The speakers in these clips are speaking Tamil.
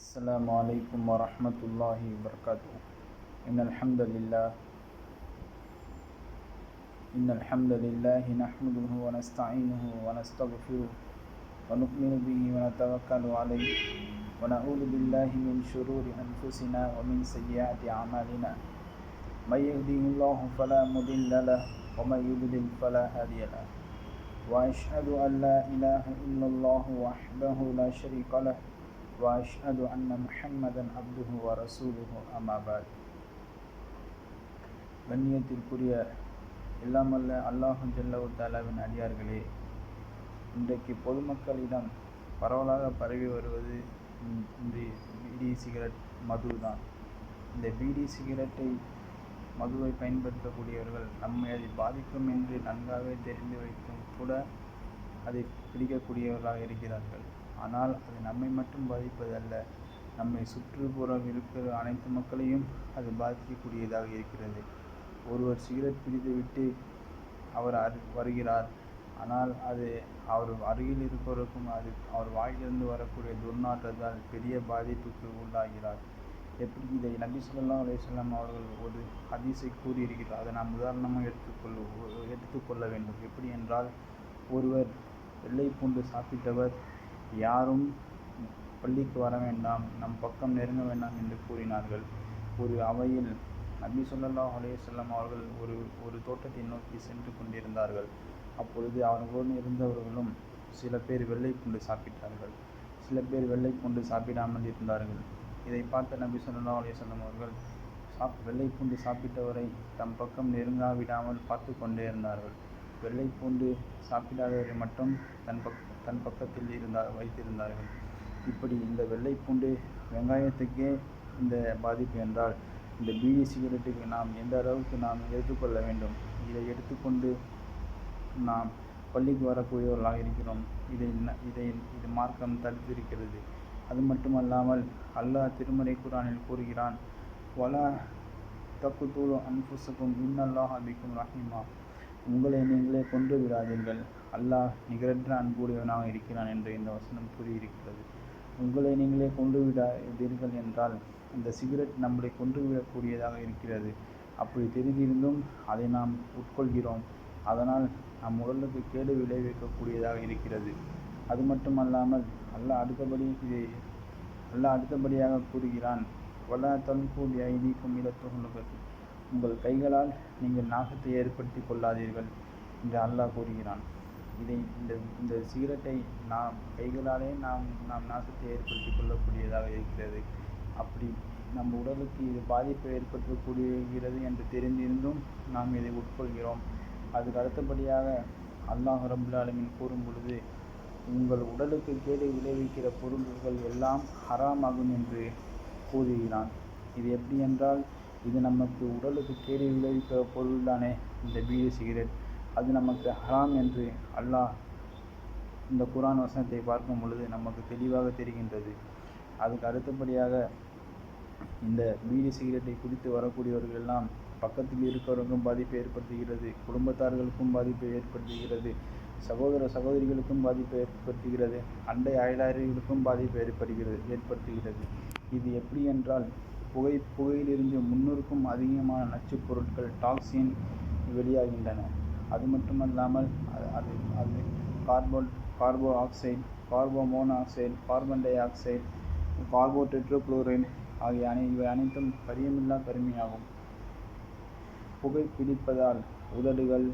السلام عليكم ورحمة الله وبركاته. إن الحمد لله نحمده ونستعينه ونستغفره ونؤمن به ونتوكل عليه ونعوذ بالله من شرور أنفسنا ومن سيئات أعمالنا. من يهده الله فلا مضل له ومن يضلل فلا هادي له. وأشهد أن لا إله إلا الله وحده لا شريك له وأشهد أن محمدا عبده ورسوله أما بعد. கண்ணியத்திற்குரிய இல்லாமல்ல அல்லாஹ் ஜல்லல்லாஹு தஆலாவின் அடியார்களே, இன்றைக்கு பொதுமக்களிடம் பரவலாக பரவி வருவது இந்த பீடி சிகரெட் மது தான். இந்த பீடி சிகரெட்டை மதுவை பயன்படுத்தக்கூடியவர்கள் நம்மை அதை பாதிக்கும் என்று நன்றாகவே தெரிந்து வைத்தும் கூட அதை பிடிக்கக்கூடியவர்களாக இருக்கிறார்கள். ஆனால் அது நம்மை மட்டும் பாதிப்பதல்ல, நம்மை சுற்றுப்புறம் இருக்கிற அனைத்து மக்களையும் அது பாதிக்கக்கூடியதாக இருக்கிறது. ஒருவர் சிகரெட் பிடித்துவிட்டு அவர் வருகிறார், ஆனால் அது அவர் அருகில் இருப்பவருக்கும் அது அவர் வாயிலிருந்து வரக்கூடிய துர்நாற்றத்தால் பெரிய பாதிப்புக்கு உள்ளாகிறார். எப்படி இதை நபி ஸல்லல்லாஹு அலைஹி வஸல்லம் அவர்கள் ஒரு ஹதீஸை கூறியிருக்கிறார். அதை நாம் உதாரணமாக எடுத்துக்கொள்ள வேண்டும். எப்படி என்றால், ஒருவர் வெள்ளை பூண்டு சாப்பிட்டவர் யாரும் பள்ளிக்கு வர வேண்டாம், நம் பக்கம் நெருங்க வேண்டாம் என்று கூறினார்கள். ஒரு அவையில் நபி ஸல்லல்லாஹு அலைஹி வஸல்லம் அவர்கள் ஒரு தோட்டத்தை நோக்கி சென்று கொண்டிருந்தார்கள். அப்பொழுது அவர்களுடன் இருந்தவர்களும் சில பேர் வெள்ளை பூண்டு சாப்பிட்டார்கள், சில பேர் வெள்ளை பூண்டு சாப்பிடாமல் இருந்தார்கள். இதை பார்த்த நபி ஸல்லல்லாஹு அலைஹி வஸல்லம் அவர்கள் வெள்ளை பூண்டு சாப்பிட்டவரை தம் பக்கம் நெருங்காவிடாமல் பார்த்து கொண்டே இருந்தார்கள். வெள்ளை பூண்டு சாப்பிடாதவரை மட்டும் தன் பக்கத்தில் வைத்திருந்தார்கள். இப்படி இந்த வெள்ளை பூண்டு வெங்காயத்துக்கே இந்த பாதிப்பு என்றால், இந்த பீடி சிகரெட்டுக்கு நாம் எந்த அளவுக்கு நாம் எடுத்துக்கொள்ள வேண்டும். இதை எடுத்துக்கொண்டு நாம் பள்ளிக்கு வரக்கூடியவர்களாக இருக்கிறோம். இது மார்க்கம் தடுத்திருக்கிறது. அது மட்டுமல்லாமல் அல்லாஹ் திருமறை குர்ஆனில் கூறுகிறான், வலா தக்துலு அன்ஃபுஸக்கும் இன்னல்லாஹ பிக்கும் ரஹீமா. உங்களை நீங்களே கொன்று விடாதீர்கள், அல்லாஹ் நிகரற்ற அன்புடையவனாக இருக்கிறான் என்று இந்த வசனம் கூறியிருக்கிறது. உங்களை நீங்களே கொன்று விடாதீர்கள் என்றால் அந்த சிகரெட் நம்மளை கொன்றுவிடக்கூடியதாக இருக்கிறது. அப்படி தெரிந்திருந்தும் அதை நாம் உட்கொள்கிறோம். அதனால் நம் உடலுக்கு கேடு விளைவிக்கக்கூடியதாக இருக்கிறது. அது மட்டுமல்லாமல் அல்லாஹ் அடுத்தபடியாக கூறுகிறான், வலா தல்கு பிஐதீக்கும் இலா தஹலுகத்தி. உங்கள் கைகளால் நீங்கள் நாசத்தை ஏற்படுத்தி கொள்ளாதீர்கள் என்று அல்லாஹ் கூறுகிறான். இந்த சிகரெட்டை நாம் கைகளாலே நாம் நாசத்தை ஏற்படுத்தி கொள்ளக்கூடியதாக இருக்கிறது. அப்படி நம் உடலுக்கு இது பாதிப்பை ஏற்படுத்தக்கூடியது என்று தெரிந்திருந்தும் நாம் இதை உட்கொள்கிறோம். அதுக்கு அடுத்தபடியாக அல்லாஹ் ரப்புல் ஆலமீன் கூறும் பொழுது, உங்கள் உடலுக்கு கேடு விளைவிக்கிற பொருள்கள் எல்லாம் ஹராமாகும் என்று கூறுகிறான். இது எப்படி என்றால், இது நமக்கு உடலுக்கு கேடு விளைவிக்கிற பொருள் தானே இந்த பீடி சிகரெட், அது நமக்கு ஹராம் என்று அல்லாஹ் இந்த குர்ஆன் வசனத்தை பார்க்கும் பொழுது நமக்கு தெளிவாக தெரிகின்றது. அதுக்கு அடுத்தபடியாக இந்த பீடி சிகரெட்டை குடித்து வரக்கூடியவர்கள் எல்லாம் பக்கத்தில் இருக்கிறவர்களுக்கும் பாதிப்பை ஏற்படுத்துகிறது, குடும்பத்தார்களுக்கும் பாதிப்பை ஏற்படுத்துகிறது, சகோதர சகோதரிகளுக்கும் பாதிப்பை ஏற்படுத்துகிறது, அண்டை அயலார்களுக்கும் பாதிப்பை ஏற்படுத்துகிறது. இது எப்படி என்றால், புகையிலிருந்து 300க்கும் அதிகமான நச்சுப் பொருட்கள் டாக்ஸின் வெளியாகின்றன. அது மட்டுமல்லாமல் அது carbon oxide, carbon monoxide, carbon dioxide, carbon tetrachloride ஆகிய இவை அனைத்தும் கரியமில்லா கருமையாகும். புகைப்பிடிப்பதால் உதடுகள்,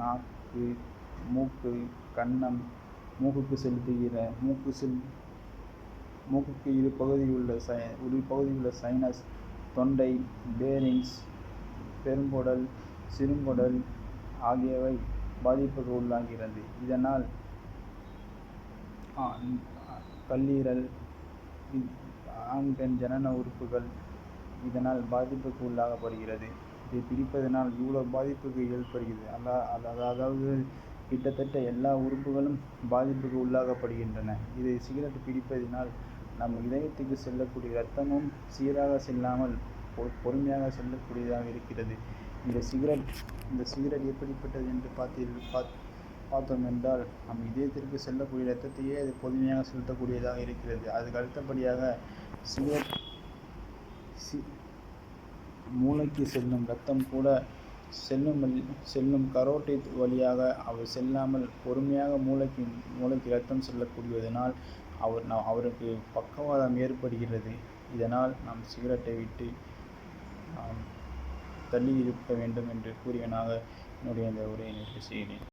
நாக்கு, மூக்கு, கன்னம், மூக்குக்கு இரு பகுதியில் உள்ள சைனஸ், தொண்டை, பேரிங்ஸ், பெருங்குடல், சிறுங்குடல் ஆகியவை பாதிப்புக்கு உள்ளாகிறது. இதனால் கல்லீரல், ஆண் பெண் ஜனன உறுப்புகள் இதனால் பாதிப்புக்கு உள்ளாகப்படுகிறது. இதை பிடிப்பதனால் இவ்வளோ பாதிப்புக்கு ஏற்படுகிறது. அதாவது கிட்டத்தட்ட எல்லா உறுப்புகளும் பாதிப்புக்கு உள்ளாகப்படுகின்றன. இதை சிகரெட் பிடிப்பதினால் நம் இதயத்துக்கு செல்லக்கூடிய இரத்தமும் சீராக செல்லாமல் பொறுமையாக செல்லக்கூடியதாக இருக்கிறது. இந்த சிகரெட் எப்படிப்பட்டது என்று பார்த்தோம் என்றால் நம் இதயத்திற்கு செல்லக்கூடிய இரத்தத்தையே அது பொதுமையாக செலுத்தக்கூடியதாக இருக்கிறது. அதுக்கு அடுத்தபடியாக சிகரெட் மூளைக்கு செல்லும் இரத்தம் கூட செல்லும் கரோட்டிட் வழியாக அவர் செல்லாமல் பொறுமையாக மூளைக்கு இரத்தம் செல்லக்கூடியதனால் அவருக்கு பக்கவாதம் ஏற்படுகிறது. இதனால் நாம் சிகரெட்டை விட்டு நாம் தள்ளி இருக்க வேண்டும் என்று கூறியவனாக என்னுடைய இந்த உரையை நிறைவு செய்கிறேன்.